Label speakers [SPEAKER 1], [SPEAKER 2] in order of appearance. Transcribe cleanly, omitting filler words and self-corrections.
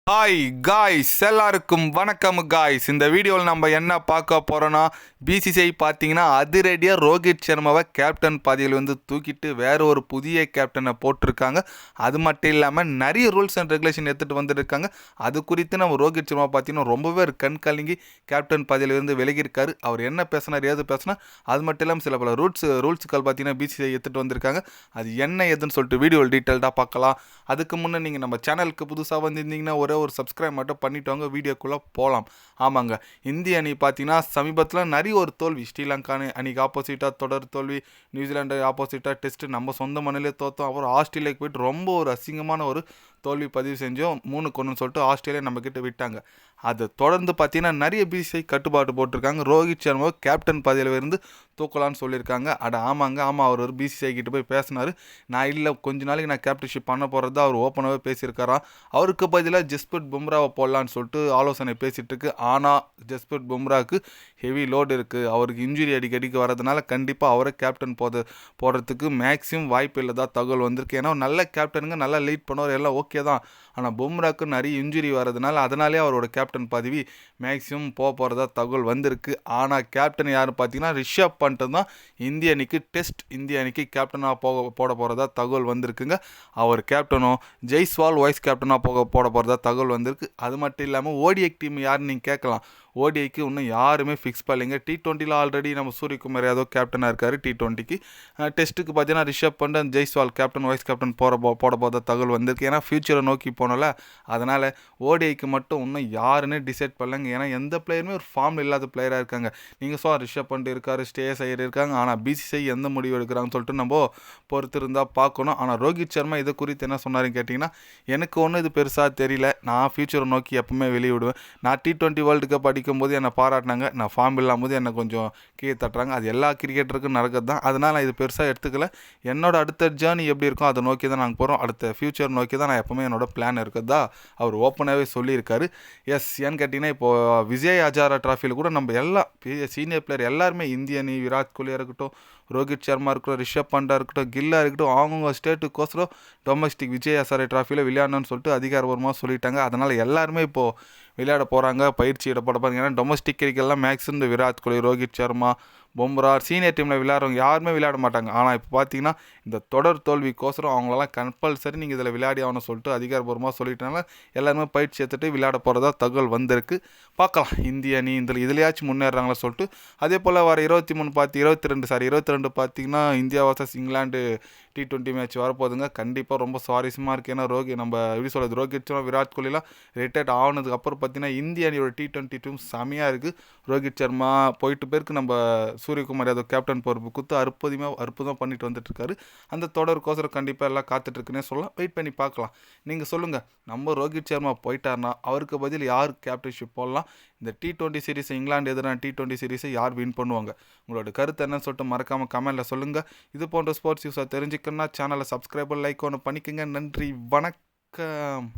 [SPEAKER 1] Hi guys, எல்லாருக்கும் வணக்கம் guys. இந்த வீடியோவில் நம்ம என்ன பார்க்க போகிறோன்னா, பிசிசிஐ பார்த்தீங்கன்னா அதிரடியாக ரோஹித் சர்மாவை கேப்டன் பதவியில் தூக்கிட்டு வேற ஒரு புதிய கேப்டனை போட்டிருக்காங்க. அது மட்டும் இல்லாமல் நிறைய ரூல்ஸ் அண்ட் ரெகுலேஷன் எடுத்துகிட்டு வந்துருக்காங்க. அது குறித்து நம்ம ரோஹித் சர்மா பார்த்தீங்கன்னா ரொம்பவே கண் கலங்கி கேப்டன் பதவியிலிருந்து விலகியிருக்காரு. அவர் என்ன பேசினார், ஏது பேசினா, அது மட்டும் இல்லாமல் சில பல ரூல்ஸுகள் பார்த்தீங்கன்னா பிசிசிஐ எடுத்துகிட்டு வந்திருக்காங்க. அது என்ன ஏதுன்னு சொல்லிட்டு வீடியோவில் டீட்டெயில்டாக பார்க்கலாம். அதுக்கு முன்னே நீங்கள் நம்ம சேனலுக்கு புதுசாக வந்திருந்தீங்கன்னா ஒரு சப்ஸ்கிரைப் மட்டும் பண்ணிட்டவங்க வீடியோக்குள்ளே போகலாம். ஆமாங்க, இந்திய அணி பார்த்தீங்கன்னா சமீபத்தில் நிறைய ஒரு தோல்வி, ஸ்ரீலங்கா அணிக்கு ஆப்போசிட்டாக தொடர் தோல்வி, நியூசிலாண்டு ஆப்போசிட்டாக டெஸ்ட்டு நம்ம சொந்த மண்ணிலே தோற்றோம். அப்புறம் ஆஸ்திரேலியாவுக்கு போய்ட்டு ரொம்ப ஒரு அசிங்கமான ஒரு தோல்வி பதிவு செஞ்சோம். 3-1 சொல்லிட்டு ஆஸ்திரேலியா நம்மக்கிட்ட விட்டாங்க. அது தொடர்ந்து பார்த்தீங்கன்னா நிறைய பிசிஐ கட்டுப்பாடு போட்டிருக்காங்க. ரோஹித் சர்மாவை கேப்டன் பதவியிலிருந்து தூக்கலான்னு சொல்லியிருக்காங்க. ஆமாம், அவர் ஒரு பிசிஐ கிட்ட போய் பேசினார். நான் இல்லை, கொஞ்ச நாளைக்கு நான் கேப்டன்ஷிப் பண்ண போகிறதா அவர் ஓப்பனாகவே பேசியிருக்காராம். அவருக்கு பதிலாக ஜஸ்பிரீத் பும்ராவை போடலான்னு சொல்லிட்டு ஆலோசனை பேசிகிட்டு இருக்கு. ஆனால் ஜஸ்பிரீத் பும்ராவுக்கு ஹெவி லோடு இருக்குது. அவருக்கு இன்ஜுரி அடிக்கடிக்கு வரதுனால கண்டிப்பாக அவரை கேப்டன் போடுறதுக்கு மேக்ஸிமம் வாய்ப்பு இல்லை தான் தகவல் வந்திருக்கு. ஏன்னா நல்ல கேப்டனுங்க, நல்லா லீட் பண்ணுவார், எல்லாம் ஓகே தான். ஆனால் பும்ராவுக்கு நிறைய இன்ஜுரி வரதுனால அதனாலே அவரோட கேப்டன் பதவி மேக்ஸிமம் போகிறதா தகவல் வந்திருக்கு. ஆனால் கேப்டன் யார் பார்த்தீங்கன்னா ரிஷப் பண்ட் தான் இந்திய அணிக்கு கேப்டனாக போட போகிறதா தகவல் வந்திருக்குங்க. அவர் கேப்டனும் ஜெய்ஸ்வால் வைஸ் கேப்டனாக போட போகிறதா தகவல் வந்திருக்கு. அது மட்டும் இல்லாமல் ஓடிஐ டீம் யாருன்னு நீங்கள் கேட்கலாம். ஓடிஐக்கு இன்னும் யாருமே ஃபிக்ஸ் பண்ணலைங்க. T20 ஆல்ரெடி நம்ம சூரியகுமார் யாதவ் கேப்டனாக இருக்கார். T20க்கு டெஸ்ட்டுக்கு பார்த்தீங்கன்னா Rishabh Pant and Jaiswal captain vice captain போட போகிறதா தகவல் வந்திருக்கு. ஏன்னா ஃபியூச்சரை நோக்கி போனோம்ல, அதனால் ஓடிஐக்கு மட்டும் இன்னும் யாருன்னு டிசைட் பண்ணலங்க. ஏன்னா எந்த பிளேயருமே ஒரு ஃபார்ம் இல்லாத பிளேயராக இருக்காங்க. நீங்கள் ரிஷப் பண்ட் இருக்கார், ஸ்ரேயஸ் ஐயர் இருக்காங்க. ஆனால் பிசிசிஐ எந்த முடிவு எடுக்கிறாங்கன்னு சொல்லிட்டு நம்ம பொறுத்து இருந்தால் பார்க்கணும். ஆனால் ரோஹித் சர்மா இது குறித்து என்ன சொன்னாருன்னு கேட்டிங்கன்னா, எனக்கு ஒன்றும் இது பெருசாக தெரியல, நான் ஃபியூச்சரை நோக்கி எப்பவுமே வெளியிடுவேன். நான் T20 வேர்ல்டு கப் அடிக்கும்போது என்னை பாராட்டினாங்க, நான் ஃபார்ம் இல்லாமல் என்னை கொஞ்சம் கீழே தட்டுறாங்க. அது எல்லா கிரிக்கெட்டருக்கும் நடக்கிறது தான். அதனால் நான் இது பெருசாக எடுத்துக்கல. என்னோட அடுத்த ஜேர்னி எப்படி இருக்கும் அதை நோக்கி தான் நாங்கள் போகிறோம். அடுத்த ஃபியூச்சர் நோக்கி தான் நான் எப்பவுமே என்னோட பிளான் இருக்குதா அவர் ஓப்பனாகவே சொல்லியிருக்காரு. ஏன்னு கேட்டிங்கன்னா, இப்போது விஜய் ஹஜாரா ட்ராஃபியில் கூட நம்ம எல்லா சீனியர் பிளேயர் எல்லாருமே இந்திய அணி, விராட் கோலியாக இருக்கட்டும், ரோஹித் சர்மா இருக்கட்டும், ரிஷப் பண்டா இருக்கட்டும், கில்லா இருக்கட்டும், அவங்கவுங்க ஸ்டேட்டுக்கோசரம் டொமஸ்டிக் விஜய் ஹசாரே ட்ராஃபியில் விளையாடணும்னு சொல்லிட்டு அதிகாரபூர்வமாக சொல்லிட்டாங்க. அதனால் எல்லாருமே இப்போது விளையாட போகிறாங்க, பயிற்சி இடப்பட. ஏன்னா டொமஸ்டிக் கிரிக்கெட்லாம் மேக்ஸிமம் இந்த விராட் கோலி, ரோஹித் சர்மா, பும்ரா சீனியர் டீமில் விளையாடுறவங்க யாருமே விளையாட மாட்டாங்க. ஆனால் இப்போ பார்த்தீங்கன்னா இந்த தொடர் தோல்விக்கோசரம் அவங்களெல்லாம் கம்பல்சரி நீங்கள் இதில் விளையாடி ஆகணும்னு சொல்லிட்டு அதிகாரபூர்வமாக சொல்லிட்டனால எல்லாருமே பயிற்சி எடுத்துகிட்டு விளையாட போகிறதா தகவல் வந்திருக்கு. பார்க்கலாம் இந்திய அணி இதுலையாச்சும் முன்னேறாங்களா சொல்லிட்டு. அதே போல் வர 22 பார்த்தீங்கன்னா India versus England T20 match வரப்போகுதுங்க. கண்டிப்பாக ரொம்ப சுவாரஸ்யமாக இருக்குது. ஏன்னா ரோஹித் சர்மா, விராட் கோலிலாம் ரிட்டையர்ட் ஆனதுக்கு அப்புறம் பார்த்தீங்கன்னா இந்திய அணியோட T20 டீம் செமையாக இருக்குது. ரோஹித் சர்மா போயிட்டு பேருக்கு நம்ம சூரியகுமார் யாதவ் கேப்டன் பொறுப்பு கொடுத்து அற்புதமாக பண்ணிட்டு வந்துட்டுருக்காரு. அந்த தொடருக்கோசரம் கண்டிப்பாக எல்லாம் காத்துட்ருக்குன்னே சொல்லலாம். வெயிட் பண்ணி பார்க்கலாம். நீங்கள் சொல்லுங்கள், நம்ம ரோஹித் சர்மா போயிட்டார்னா அவருக்கு பதில் யார் கேப்டன்ஷிப் போடலாம்? இந்த T20 சீரீஸை, இங்கிலாந்து எதிரான T20 சீரீஸை யார் வின் பண்ணுவாங்க? உங்களோட கருத்து என்னன்னு சொல்லிட்டு மறக்காமல் கமெண்ட்டில் சொல்லுங்கள். இது போன்ற ஸ்போர்ட்ஸ் நியூஸை தெரிஞ்சுக்கணும்னா சேனலை சப்ஸ்கிரைபர் லைக் ஒன்று பண்ணிக்கோங்க. நன்றி, வணக்கம்.